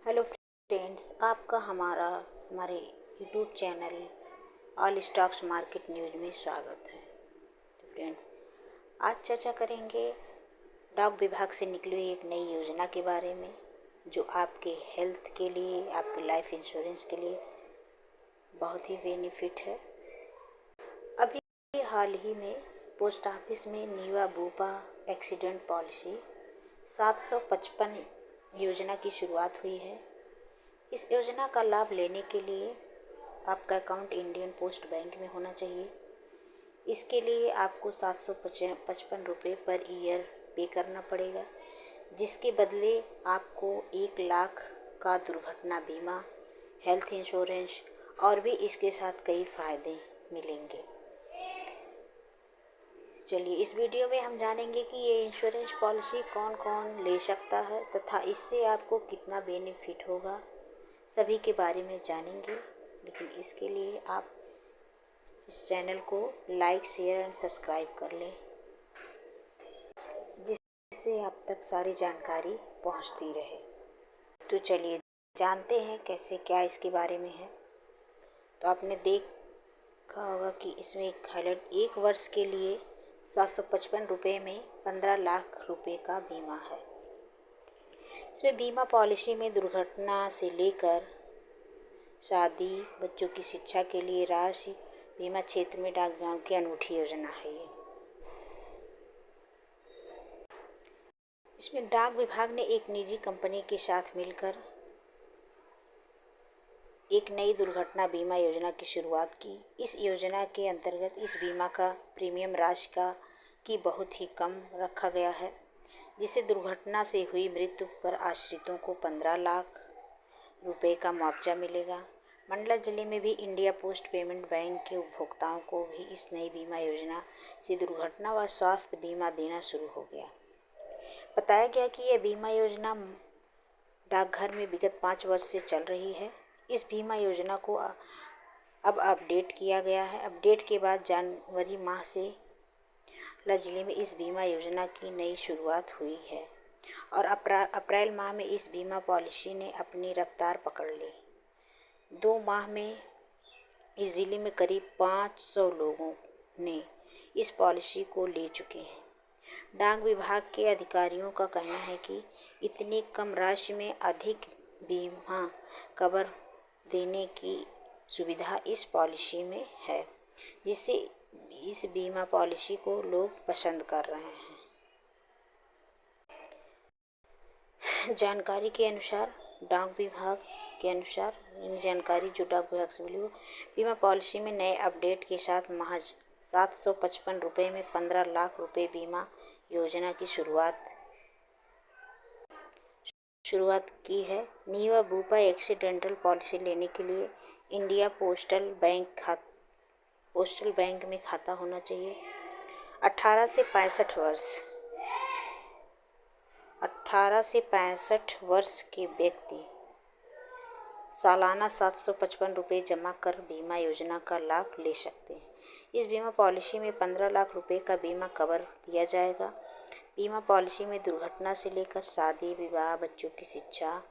Hello friends, आपका हमारे YouTube channel all stocks market news में स्वागत है। तो फ्रेंड्स, आज चर्चा करेंगे डाक विभाग से निकली हुई एक नई योजना के बारे में, जो आपके हेल्थ के लिए, आपके लाइफ इंश्योरेंस के लिए बहुत ही बेनिफिट है। अभी हाल ही में पोस्ट ऑफिस में नीवा बूपा एक्सीडेंट पॉलिसी 755 योजना की शुरुआत हुई है। इस योजना का लाभ लेने के लिए आपका अकाउंट इंडियन पोस्ट बैंक में होना चाहिए। इसके लिए आपको 755 रुपये पर ईयर पे करना पड़ेगा, जिसके बदले आपको 1 लाख का दुर्घटना बीमा, हेल्थ इंश्योरेंस और भी इसके साथ कई फ़ायदे मिलेंगे। चलिए, इस वीडियो में हम जानेंगे कि ये इंश्योरेंस पॉलिसी कौन कौन ले सकता है तथा इससे आपको कितना बेनिफिट होगा, सभी के बारे में जानेंगे। लेकिन इसके लिए आप इस चैनल को लाइक, शेयर एंड सब्सक्राइब कर लें, जिससे आप तक सारी जानकारी पहुंचती रहे। तो चलिए जानते हैं कैसे क्या इसके बारे में है। तो आपने देखा होगा कि इसमें हाईलाइट 1 वर्ष के लिए 755 रुपये में 15 लाख रुपए का बीमा है। इसमें बीमा पॉलिसी में दुर्घटना से लेकर शादी, बच्चों की शिक्षा के लिए राशि, बीमा क्षेत्र में डाक विभाग की अनूठी योजना है ये। इसमें डाक विभाग ने एक निजी कंपनी के साथ मिलकर एक नई दुर्घटना बीमा योजना की शुरुआत की। इस योजना के अंतर्गत इस बीमा का प्रीमियम राशि की बहुत ही कम रखा गया है, जिससे दुर्घटना से हुई मृत्यु पर आश्रितों को 15 लाख रुपए का मुआवजा मिलेगा। मंडला जिले में भी इंडिया पोस्ट पेमेंट बैंक के उपभोक्ताओं को भी इस नई बीमा योजना से दुर्घटना व स्वास्थ्य बीमा देना शुरू हो गया। बताया गया कि यह बीमा योजना डाकघर में विगत 5 वर्ष से चल रही है। इस बीमा योजना को अब अपडेट किया गया है। अपडेट के बाद जनवरी माह से मंडला जिले में इस बीमा योजना की नई शुरुआत हुई है और अप्रैल माह में इस बीमा पॉलिसी ने अपनी रफ्तार पकड़ ली। 2 माह में इस ज़िले में करीब 500 लोगों ने इस पॉलिसी को ले चुके हैं। डाक विभाग के अधिकारियों का कहना है कि इतनी कम राशि में अधिक बीमा कवर देने की सुविधा इस पॉलिसी में है, जिससे इस बीमा पॉलिसी को लोग पसंद कर रहे हैं। जानकारी के अनुसार, डाक विभाग के अनुसार जानकारी जो डाक विभाग से मिली, बीमा पॉलिसी में नए अपडेट के साथ महज 755 रुपये में 15 लाख रुपए बीमा योजना की शुरुआत की है। नीवा बूपा एक्सीडेंटल पॉलिसी लेने के लिए इंडिया पोस्टल बैंक में खाता होना चाहिए। 18 से 65 वर्ष के व्यक्ति सालाना 755 रुपये जमा कर बीमा योजना का लाभ ले सकते हैं। इस बीमा पॉलिसी में 15 लाख रुपए का बीमा कवर दिया जाएगा। बीमा पॉलिसी में दुर्घटना से लेकर शादी, विवाह, बच्चों की शिक्षा,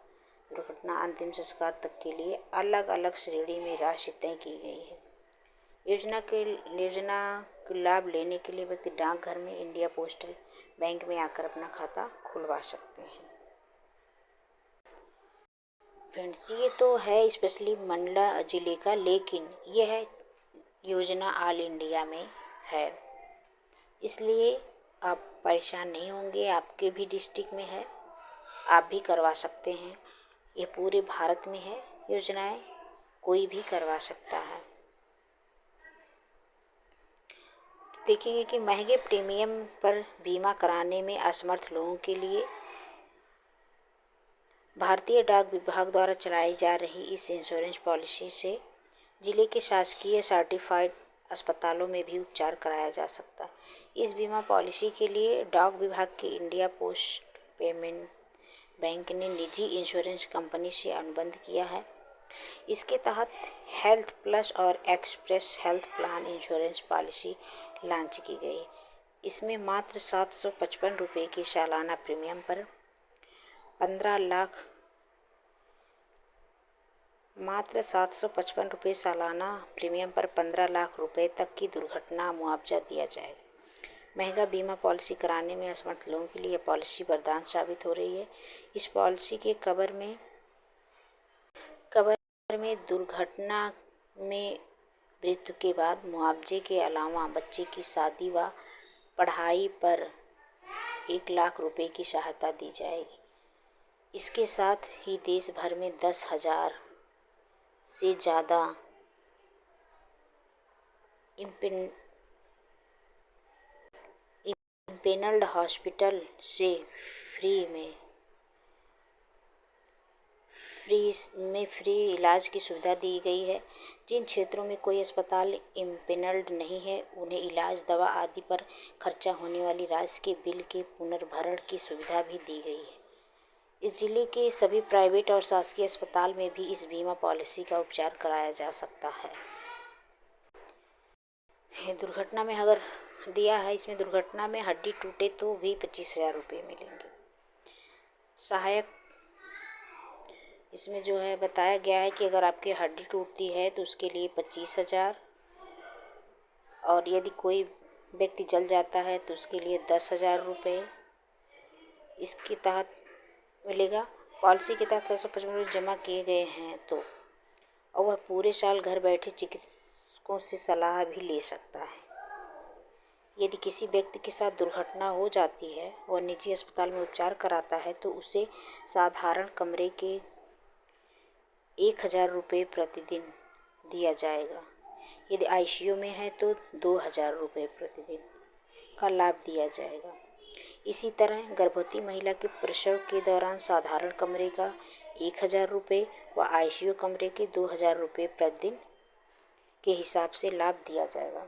दुर्घटना, अंतिम संस्कार तक के लिए अलग अलग श्रेणी में राशि तय की गई है। योजना का लाभ लेने के लिए व्यक्ति डाकघर में इंडिया पोस्टल बैंक में आकर अपना खाता खुलवा सकते हैं। फ्रेंड्स, ये तो है स्पेशली मंडला जिले का, लेकिन यह योजना ऑल इंडिया में है, इसलिए आप परेशान नहीं होंगे। आपके भी डिस्ट्रिक्ट में है, आप भी करवा सकते हैं। ये पूरे भारत में है योजनाएं, कोई भी करवा सकता है। देखेंगे कि महंगे प्रीमियम पर बीमा कराने में असमर्थ लोगों के लिए भारतीय डाक विभाग द्वारा चलाई जा रही इस इंश्योरेंस पॉलिसी से जिले के शासकीय सर्टिफाइड अस्पतालों में भी उपचार कराया जा सकता है। इस बीमा पॉलिसी के लिए डाक विभाग के इंडिया पोस्ट पेमेंट बैंक ने निजी इंश्योरेंस कंपनी से अनुबंध किया है। इसके तहत हेल्थ प्लस और express health plan insurance policy launch की गई। इसमें मात्र 755 रुपये की सालाना प्रीमियम पर 15 लाख मात्र 755 रुपये सालाना प्रीमियम पर 15 लाख रुपए तक की दुर्घटना मुआवजा दिया जाएगा। महंगा बीमा पॉलिसी कराने में असमर्थ लोगों के लिए यह पॉलिसी वरदान साबित हो रही है। इस पॉलिसी के कवर में दुर्घटना में मृत्यु के बाद मुआवजे के अलावा बच्चे की शादी व पढ़ाई पर 1 लाख रुपए की सहायता दी जाएगी। इसके साथ ही देश भर में 10,000 से ज़्यादा इम्पेनल्ड हॉस्पिटल से फ्री इलाज की सुविधा दी गई है। जिन क्षेत्रों में कोई अस्पताल इम्पेनल्ड नहीं है उन्हें इलाज, दवा आदि पर खर्चा होने वाली राशि के बिल के पुनर्भरण की सुविधा भी दी गई है। इस जिले के सभी प्राइवेट और शासकीय अस्पताल में भी इस बीमा पॉलिसी का उपचार कराया जा सकता है। दुर्घटना में अगर दिया है, इसमें दुर्घटना में हड्डी टूटे तो भी 25,000 रुपये मिलेंगे। सहायक इसमें जो है बताया गया है कि अगर आपकी हड्डी टूटती है तो उसके लिए 25,000, और यदि कोई व्यक्ति जल जाता है तो उसके लिए 10,000 रुपये इसके तहत मिलेगा। पॉलिसी के तहत 755 रुपये जमा किए गए हैं तो और वह पूरे साल घर बैठे चिकित्सकों से सलाह भी ले सकता है। यदि किसी व्यक्ति के साथ दुर्घटना हो जाती है और निजी अस्पताल में उपचार कराता है तो उसे साधारण कमरे के 1,000 रुपये प्रतिदिन दिया जाएगा। यदि आईसीयू में है तो 2,000 रुपये प्रतिदिन का लाभ दिया जाएगा। इसी तरह गर्भवती महिला के प्रसव के दौरान साधारण कमरे का 1,000 रुपये व आईसीयू कमरे के 2,000 रुपये प्रतिदिन के हिसाब से लाभ दिया जाएगा।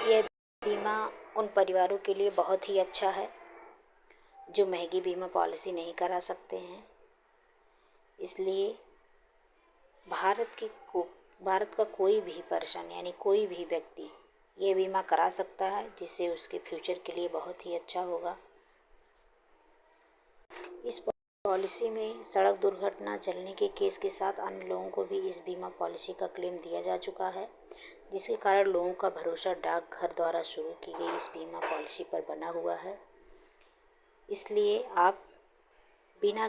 यह बीमा उन परिवारों के लिए बहुत ही अच्छा है जो महंगी बीमा पॉलिसी नहीं करा सकते हैं। इसलिए भारत का कोई भी पर्सन यानी कोई भी व्यक्ति ये बीमा करा सकता है, जिससे उसके फ्यूचर के लिए बहुत ही अच्छा होगा। इस पॉलिसी में सड़क दुर्घटना, जलने के केस के साथ अन्य लोगों को भी इस बीमा पॉलिसी का क्लेम दिया जा चुका है, जिसके कारण लोगों का भरोसा डाकघर द्वारा शुरू की गई इस बीमा पॉलिसी पर बना हुआ है। इसलिए आप बिना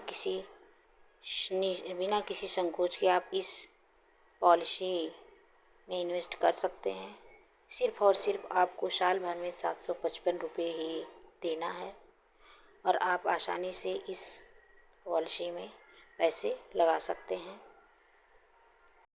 किसी संकोच के आप इस पॉलिसी में इन्वेस्ट कर सकते हैं। सिर्फ़ और सिर्फ आपको साल भर में 755 रुपये ही देना है और आप आसानी से इस पॉलिसी में पैसे लगा सकते हैं।